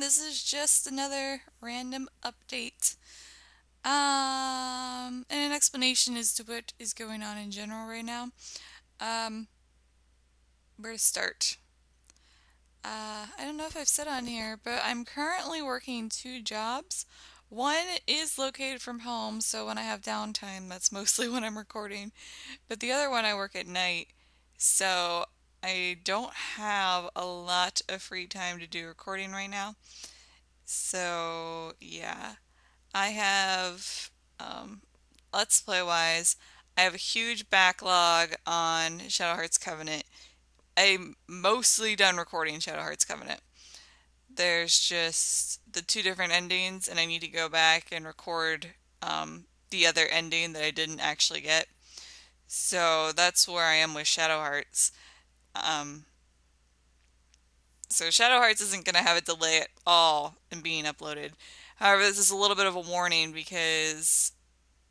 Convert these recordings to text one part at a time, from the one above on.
This is just another random update. And an explanation as to what is going on in general right now. Um, where to start? I don't know if I've said on here, but I'm currently working two jobs. One is located from home, so when I have downtime, that's mostly when I'm recording. But the other one I work at night, so I don't have a lot of free time to do recording right now. So, yeah. I have, um, Let's Play wise, I have a huge backlog on Shadow Hearts Covenant. I'm mostly done recording Shadow Hearts Covenant. There's just the two different endings, and I need to go back and record the other ending that I didn't actually get. So that's where I am with Shadow Hearts. Um, so Shadow Hearts isn't going to have a delay at all in being uploaded. However, this is a little bit of a warning because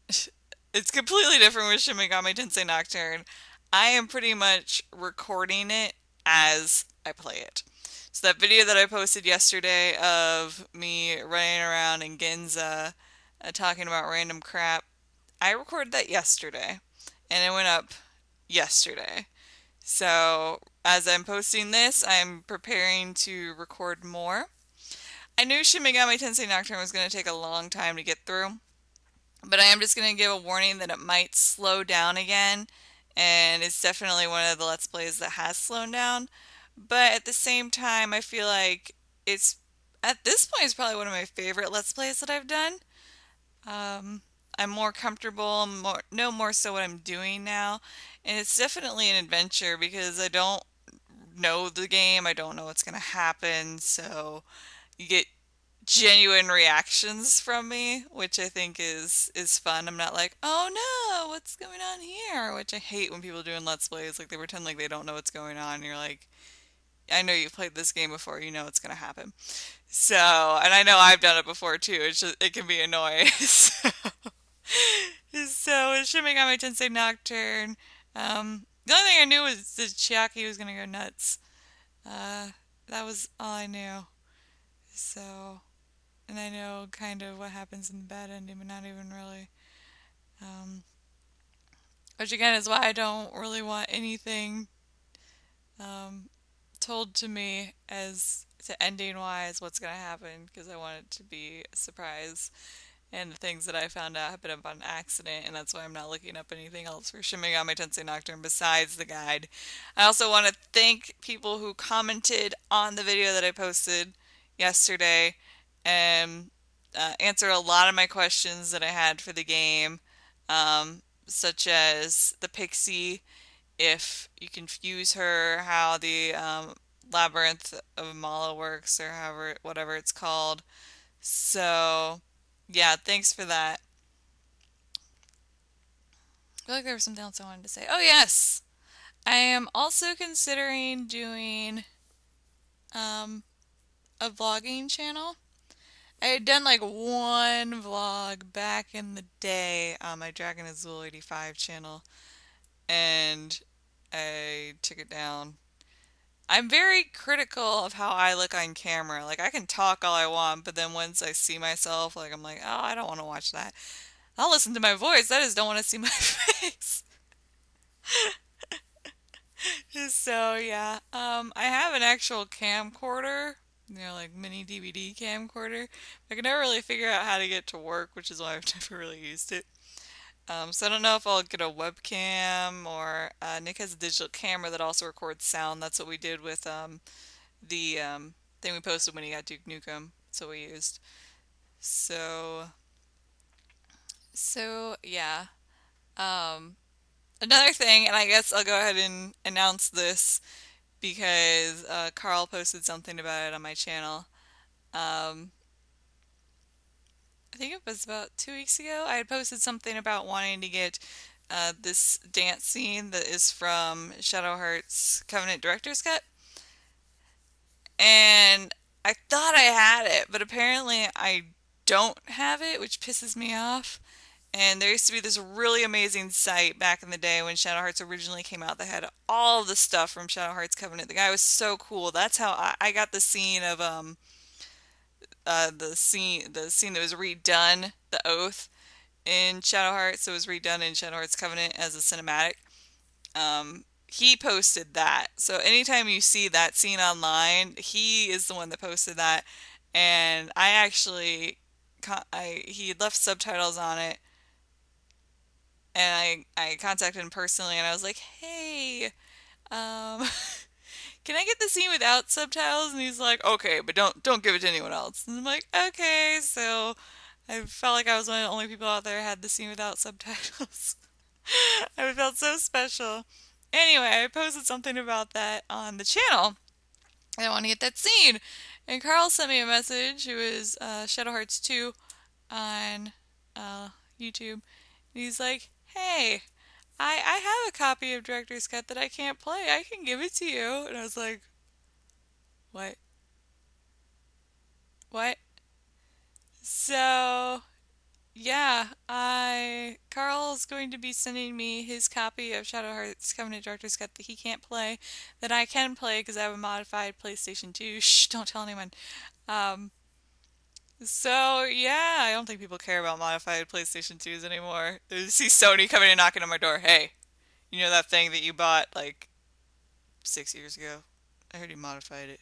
it's completely different with Shin Megami Tensei Nocturne. I am pretty much recording it as I play it. So that video that I posted yesterday of me running around in Ginza talking about random crap, I recorded that yesterday and it went up yesterday. So as I'm posting this, I'm preparing to record more. I knew Shin Megami Tensei Nocturne was going to take a long time to get through. But I am just going to give a warning that it might slow down again, and it's definitely one of the Let's Plays that has slowed down. But at the same time, I feel like it's, at this point, it's probably one of my favorite Let's Plays that I've done. Um, I'm more comfortable, know more so what I'm doing now, and it's definitely an adventure because I don't know the game, I don't know what's going to happen, so you get genuine reactions from me, which I think is fun. I'm not like, "Oh no, what's going on here?" Which I hate when people do in Let's Plays, like they pretend like they don't know what's going on. And you're like, "I know you've played this game before, you know what's gonna happen." So, and I know I've done it before too. It's just it can be annoying. So with Shin Megami Tensei Nocturne, the only thing I knew was that Chiaki was gonna go nuts. Uh, that was all I knew. So. And I know kind of what happens in the bad ending, but not even really. Um, which again is why I don't really want anything um, told to me as to ending wise what's gonna happen because I want it to be a surprise. And the things that I found out happened up on accident, and that's why I'm not looking up anything else for Shin Megami Tensei Nocturne besides the guide. I also want to thank people who commented on the video that I posted yesterday and answered a lot of my questions that I had for the game, such as the Pixie, if you confuse her, how the Labyrinth of Mala works, or however, whatever it's called. So, yeah, thanks for that. I feel like there was something else I wanted to say. Oh, yes! I am also considering doing um, a vlogging channel. I had done like one vlog back in the day on my Dragon Azul 85 channel, and I took it down. I'm very critical of how I look on camera. Like, I can talk all I want, but then once I see myself, like, I'm like, oh, I don't want to watch that. I'll listen to my voice. I just don't want to see my face. So yeah, I have an actual camcorder, like mini DVD camcorder. I can never really figure out how to get it to work, which is why I've never really used it. So I don't know if I'll get a webcam or Nick has a digital camera that also records sound. That's what we did with the thing we posted when he got Duke Nukem. That's what we used. So so yeah. Um, Another thing, and I guess I'll go ahead and announce this because Carl posted something about it on my channel. Um, I think it was about 2 weeks ago. I had posted something about wanting to get this dance scene that is from Shadow Hearts Covenant Director's Cut. And I thought I had it, but apparently I don't have it, which pisses me off. And there used to be this really amazing site back in the day when Shadow Hearts originally came out that had all of the stuff from Shadow Hearts Covenant. The guy was so cool. That's how I got the scene of the scene that was redone, the Oath in Shadow Hearts, that was redone in Shadow Hearts Covenant as a cinematic. He posted that. So anytime you see that scene online, he is the one that posted that. And I actually, he had left subtitles on it, and I contacted him personally, and I was like, hey, um, can I get the scene without subtitles? And he's like, okay, but don't give it to anyone else. And I'm like, okay. So I felt like I was one of the only people out there who had the scene without subtitles. I felt so special. Anyway, I posted something about that on the channel, and I want to get that scene. And Carl sent me a message. It was Shadow Hearts 2 on uh, YouTube. And he's like, hey, I have a copy of Director's Cut that I can't play. I can give it to you. And I was like, what? What? So, yeah, Carl's going to be sending me his copy of Shadow Hearts Covenant Director's Cut that he can't play, that I can play because I have a modified PlayStation 2. Shh, don't tell anyone. Um, so yeah, I don't think people care about modified PlayStation 2s anymore. They see Sony coming and knocking on my door. Hey, you know that thing that you bought like 6 years ago? I heard you modified it.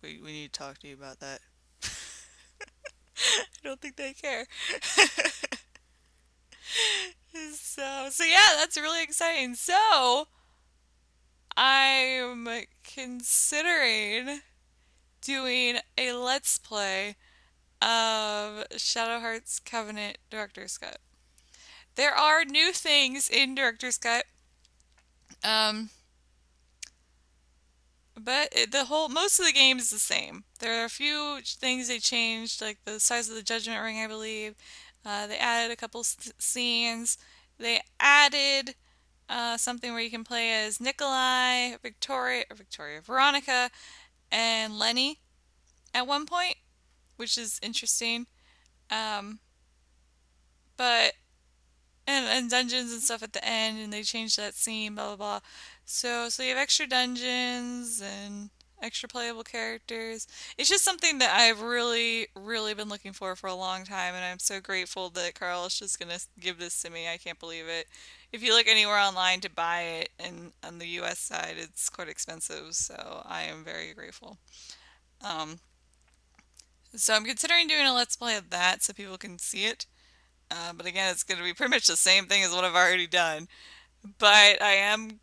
We need to talk to you about that. I don't think they care. So yeah, that's really exciting. So I'm considering doing a Let's Play of Shadow Hearts Covenant Director's Cut. There are new things in Director's Cut, um, but most of the game is the same. There are a few things they changed, like the size of the Judgment Ring, I believe. They added a couple scenes. They added something where you can play as Nikolai, Veronica, and Lenny at one point, which is interesting. Um, but and dungeons and stuff at the end, and they changed that scene, blah blah blah. So you have extra dungeons and extra playable characters. It's just something that I've really been looking for a long time, and I'm so grateful that Carl is just gonna give this to me. I can't believe it. If you look anywhere online to buy it, and on the US side, it's quite expensive, so I am very grateful. Um, so I'm considering doing a Let's Play of that so people can see it. But again, it's going to be pretty much the same thing as what I've already done. But I am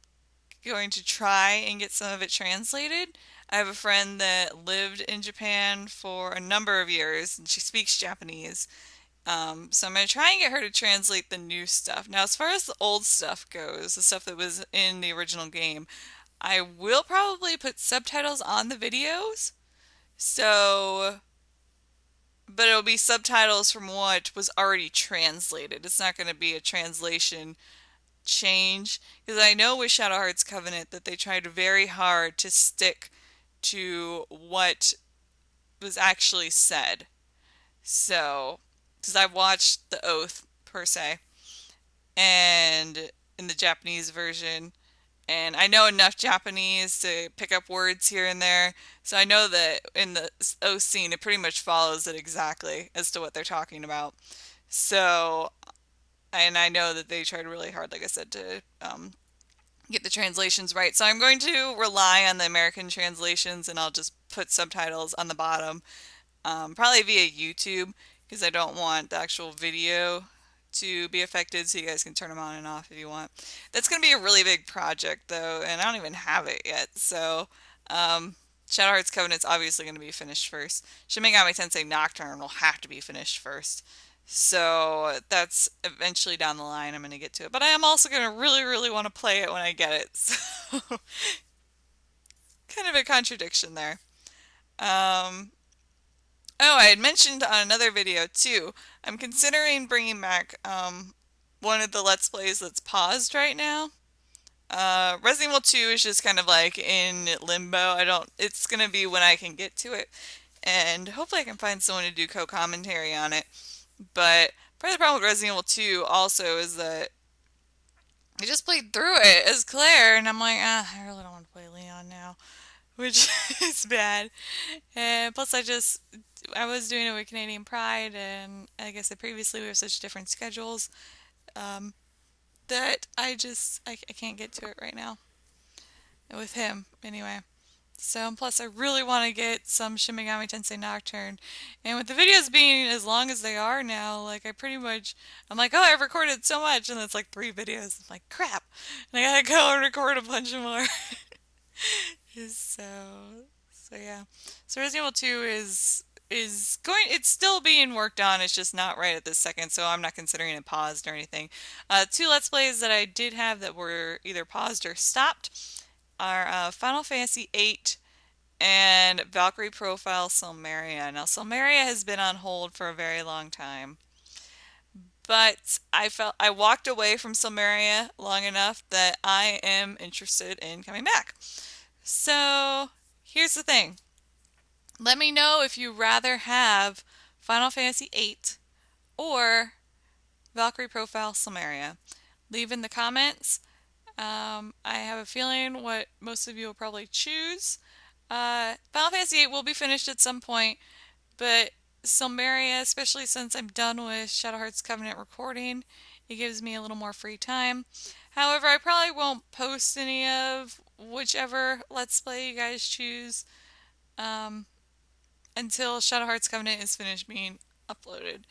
going to try and get some of it translated. I have a friend that lived in Japan for a number of years, and she speaks Japanese. So I'm going to try and get her to translate the new stuff. Now, as far as the old stuff goes, the stuff that was in the original game, I will probably put subtitles on the videos. So, but it'll be subtitles from what was already translated. It's not going to be a translation change, because I know with Shadow Hearts Covenant that they tried very hard to stick to what was actually said. So, because I've watched The Oath per se, and in the Japanese version, and I know enough Japanese to pick up words here and there. So I know that in the Oath scene, it pretty much follows it exactly as to what they're talking about. So, and I know that they tried really hard, like I said, to get the translations right. So I'm going to rely on the American translations, and I'll just put subtitles on the bottom, probably via YouTube, because I don't want the actual video to be affected, so you guys can turn them on and off if you want. That's going to be a really big project, though, and I don't even have it yet. So, Shadow Hearts Covenant's obviously going to be finished first. Shin Megami Tensei Nocturne will have to be finished first. So that's eventually down the line I'm going to get to it. But I am also going to really want to play it when I get it. So kind of a contradiction there. Um, oh, I had mentioned on another video too, I'm considering bringing back one of the Let's Plays that's paused right now. Resident Evil 2 is just kind of like in limbo. It's going to be when I can get to it. And hopefully I can find someone to do co-commentary on it. But part of the problem with Resident Evil 2 also is that I just played through it as Claire, and I'm like, I really don't want to play Leon now, which is bad. And plus, I just I was doing it with Canadian Pride, and like I said previously, we have such different schedules um, that I can't get to it right now with him anyway. So, and plus I really want to get some Shin Megami Tensei Nocturne. And with the videos being as long as they are now, like I'm like, oh, I've recorded so much, and it's like 3 videos. I'm like, crap. And I gotta go and record a bunch more. So, so yeah. So Resident Evil 2 it's still being worked on. It's just not right at this second, so I'm not considering it paused or anything. 2 Let's Plays that I did have that were either paused or stopped are Final Fantasy VIII and Valkyrie Profile Silmeria. Now, Silmeria has been on hold for a very long time, but I walked away from Silmeria long enough that I am interested in coming back. So, here's the thing. Let me know if you rather have Final Fantasy VIII or Valkyrie Profile Silmeria. Leave in the comments. I have a feeling what most of you will probably choose. Final Fantasy VIII will be finished at some point, but Silmeria, especially since I'm done with Shadow Hearts Covenant recording, it gives me a little more free time. However, I probably won't post any of whichever Let's Play you guys choose um, until Shadow Hearts Covenant is finished being uploaded.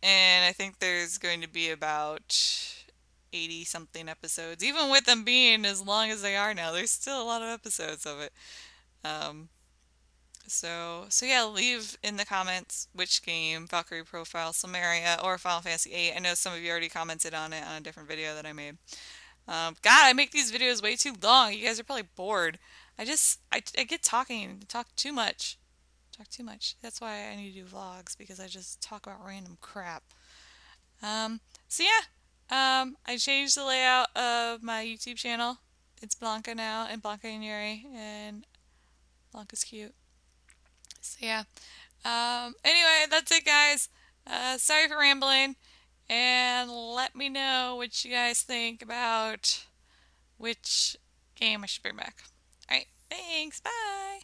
And I think there's going to be about 80 something episodes. Even with them being as long as they are now, there's still a lot of episodes of it. Um, so yeah, leave in the comments which game, Valkyrie Profile Silmeria or Final Fantasy VIII. I know some of you already commented on it on a different video that I made. God, I make these videos way too long. You guys are probably bored. I get talking, talk too much. Talk too much. That's why I need to do vlogs, because I just talk about random crap. So yeah, I changed the layout of my YouTube channel. It's Blanca now, and Blanca and Yuri, and Blanca's cute. So yeah. Anyway, that's it, guys. Sorry for rambling, and let me know what you guys think about which game I should bring back. Alright, thanks, bye!